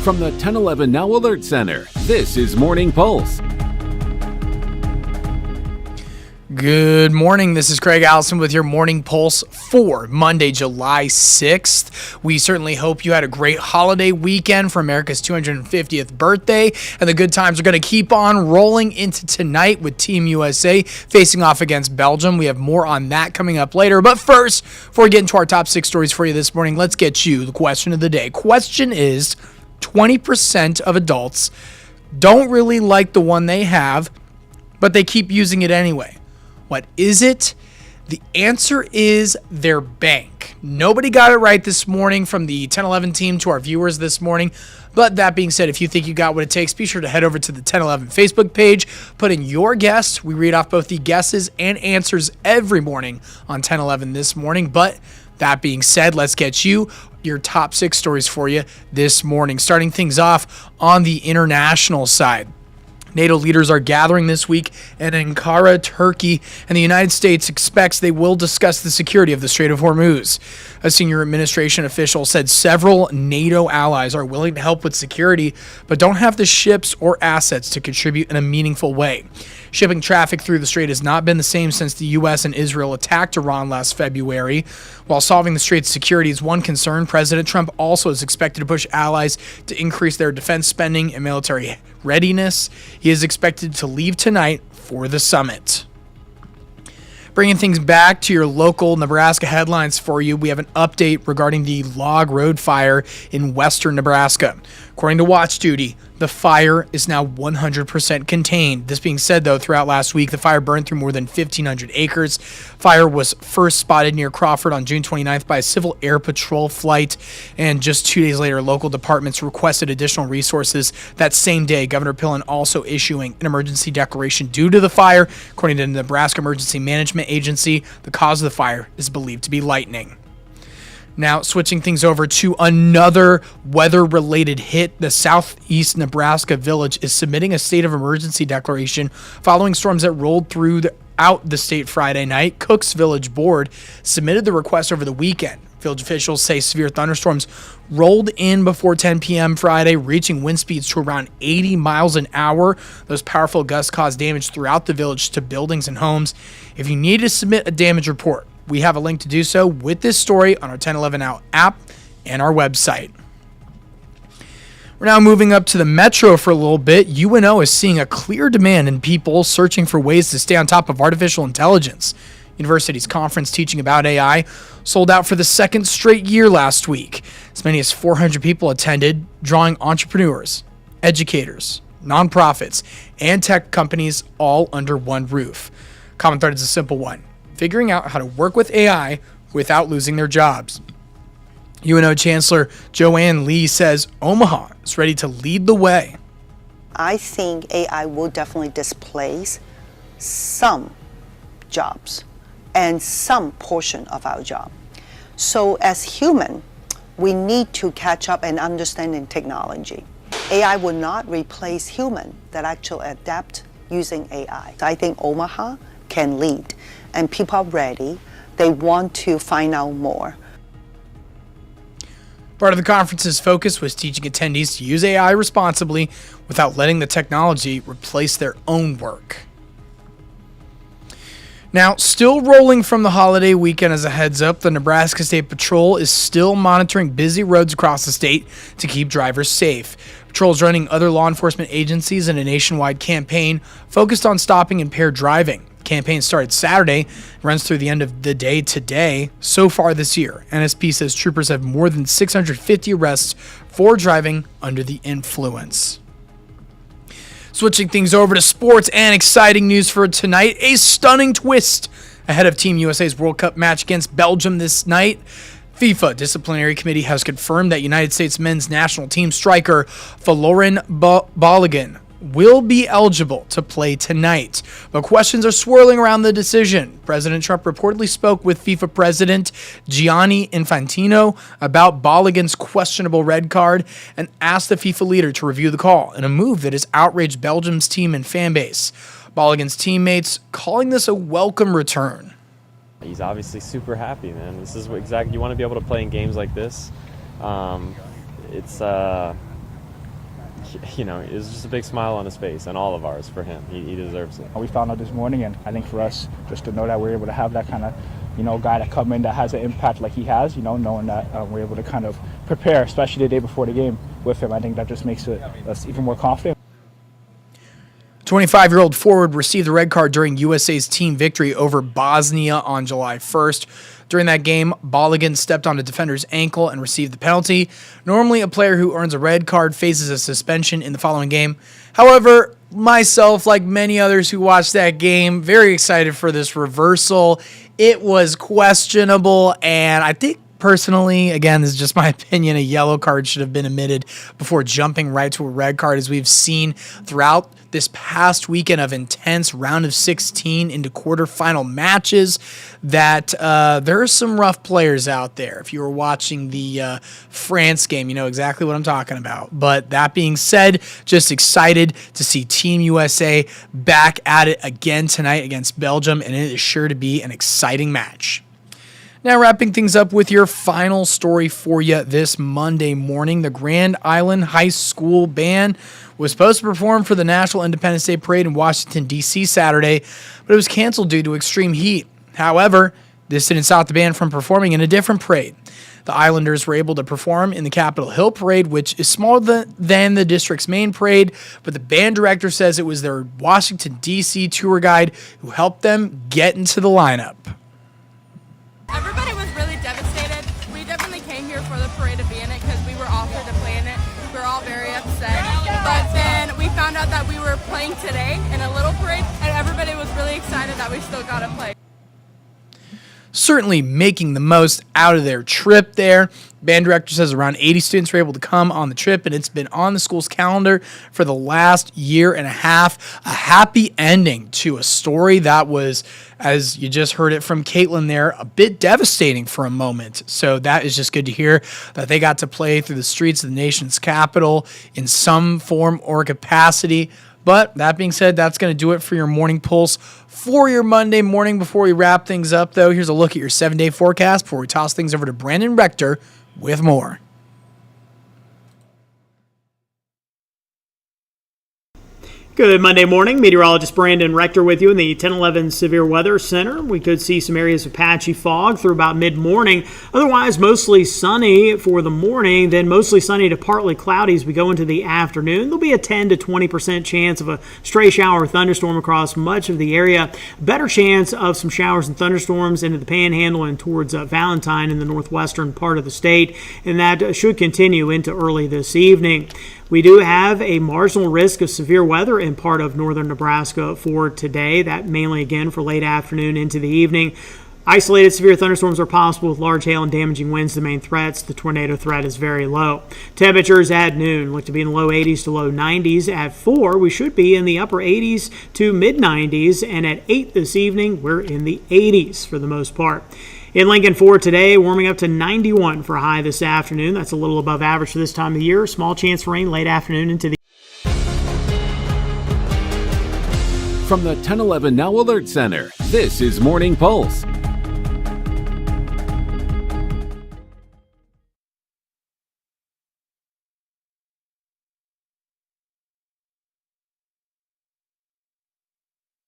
From the 1011 Now Alert Center, this is Morning Pulse. Good morning. This is Craig Allison with your Morning Pulse for Monday, July 6th. We certainly hope you had a great holiday weekend for America's 250th birthday, and the good times are going to keep on rolling into tonight with Team USA facing off against Belgium. We have more on that coming up later, but first, before we get into our top 6 stories for you this morning, let's get you the question of the day. Question is, 20% of adults don't really like the one they have, but they keep using it anyway. What is it? The answer is their bank. Nobody got it right this morning from the 1011 team to our viewers this morning. But that being said, if you think you got what it takes, be sure to head over to the 1011 Facebook page, put in your guess. We read off both the guesses and answers every morning on 1011 this morning. But that being said, let's get you your top 6 stories for you this morning. Starting things off on the international side. NATO leaders are gathering this week in Ankara, Turkey, and the United States expects they will discuss the security of the Strait of Hormuz. A senior administration official said several NATO allies are willing to help with security, but don't have the ships or assets to contribute in a meaningful way. Shipping traffic through the strait has not been the same since the U.S. and Israel attacked Iran last February. While solving the strait's security is one concern, President Trump also is expected to push allies to increase their defense spending and military readiness. He is expected to leave tonight for the summit. Bringing things back to your local Nebraska headlines for you, we have an update regarding the log road fire in western Nebraska. According to Watch Duty, the fire is now 100% contained. This being said, though, throughout last week, the fire burned through more than 1,500 acres. Fire was first spotted near Crawford on June 29th by a Civil Air Patrol flight, and just 2 days later, local departments requested additional resources. That same day, Governor Pillen also issuing an emergency declaration due to the fire. According to the Nebraska Emergency Management Agency, the cause of the fire is believed to be lightning. Now, switching things over to another weather-related hit, the southeast Nebraska village is submitting a state of emergency declaration following storms that rolled throughout the state Friday night. Cook's Village Board submitted the request over the weekend. Village officials say severe thunderstorms rolled in before 10 p.m. Friday, reaching wind speeds to around 80 miles an hour. Those powerful gusts caused damage throughout the village to buildings and homes. If you need to submit a damage report, we have a link to do so with this story on our 1011 Now app and our website. We're now moving up to the metro for a little bit. UNO is seeing a clear demand in people searching for ways to stay on top of artificial intelligence. University's conference teaching about AI sold out for the second straight year last week. As many as 400 people attended, drawing entrepreneurs, educators, nonprofits, and tech companies all under one roof. Common thread is a simple one: figuring out how to work with AI without losing their jobs. UNO Chancellor Joanne Lee says Omaha is ready to lead the way. I think AI will definitely displace some jobs and some portion of our job. So as human, we need to catch up and understanding technology. AI will not replace human that actually adapt using AI. I think Omaha can lead, and people are ready. They want to find out more. Part of the conference's focus was teaching attendees to use AI responsibly without letting the technology replace their own work. Now, still rolling from the holiday weekend as a heads up, the Nebraska State Patrol is still monitoring busy roads across the state to keep drivers safe. Patrol is running other law enforcement agencies in a nationwide campaign focused on stopping impaired driving. The campaign started Saturday, runs through the end of the day today. So far this year, NSP says troopers have more than 650 arrests for driving under the influence. Switching things over to sports and exciting news for tonight. A stunning twist ahead of Team USA's World Cup match against Belgium this night. FIFA Disciplinary Committee has confirmed that United States men's national team striker Folarin Balogun will be eligible to play tonight. But questions are swirling around the decision. President Trump reportedly spoke with FIFA President Gianni Infantino about Balogun's questionable red card and asked the FIFA leader to review the call in a move that has outraged Belgium's team and fan base. Balogun's teammates calling this a welcome return. He's obviously super happy, man. This is what exactly you want to be able to play in games like this. It's it was just a big smile on his face, and all of ours for him. He deserves it. We found out this morning, and I think for us, just to know that we're able to have that kind of, guy that come in that has an impact like he has, knowing that we're able to kind of prepare, especially the day before the game with him, I think that just makes us even more confident. 25-year-old forward received the red card during U.S.A.'s team victory over Bosnia on July 1st. During that game, Balogun stepped on a defender's ankle and received the penalty. Normally, a player who earns a red card faces a suspension in the following game. However, myself, like many others who watched that game, very excited for this reversal. It was questionable, and I think personally, again, this is just my opinion, a yellow card should have been emitted before jumping right to a red card, as we've seen throughout this past weekend of intense round of 16 into quarterfinal matches, that there are some rough players out there. If you were watching the France game, you know exactly what I'm talking about. But that being said, just excited to see Team USA back at it again tonight against Belgium, and it is sure to be an exciting match. Now, wrapping things up with your final story for you this Monday morning, the Grand Island High School Band was supposed to perform for the National Independence Day Parade in Washington, D.C. Saturday, but it was canceled due to extreme heat. However, this didn't stop the band from performing in a different parade. The Islanders were able to perform in the Capitol Hill Parade, which is smaller than the district's main parade, but the band director says it was their Washington, D.C. tour guide who helped them get into the lineup. Everybody was really devastated. We definitely came here for the parade to be in it because we were offered to play in it. We were all very upset. But then we found out that we were playing today in a little parade, and everybody was really excited that we still got to play. Certainly making the most out of their trip there. Band director says around 80 students were able to come on the trip, and it's been on the school's calendar for the last year and a half. A happy ending to a story that was, as you just heard it from Caitlin there, a bit devastating for a moment. So that is just good to hear that they got to play through the streets of the nation's capital in some form or capacity. But that being said, that's going to do it for your Morning Pulse for your Monday morning. Before we wrap things up, though, here's a look at your 7-day forecast before we toss things over to Brandon Rector with more. Good Monday morning. Meteorologist Brandon Rector with you in the 1011 Severe Weather Center. We could see some areas of patchy fog through about mid-morning. Otherwise, mostly sunny for the morning, then mostly sunny to partly cloudy as we go into the afternoon. There'll be a 10 to 20% chance of a stray shower or thunderstorm across much of the area. Better chance of some showers and thunderstorms into the Panhandle and towards Valentine in the northwestern part of the state, and that should continue into early this evening. We do have a marginal risk of severe weather in part of northern Nebraska for today. That mainly, again, for late afternoon into the evening. Isolated severe thunderstorms are possible with large hail and damaging winds, the main threats. The tornado threat is very low. Temperatures at noon look to be in the low 80s to low 90s. At 4, we should be in the upper 80s to mid 90s. And at 8 this evening, we're in the 80s for the most part. In Lincoln for today, warming up to 91 for a high this afternoon. That's a little above average for this time of year. Small chance for rain late afternoon into the... From the 1011 Now Alert Center, this is Morning Pulse.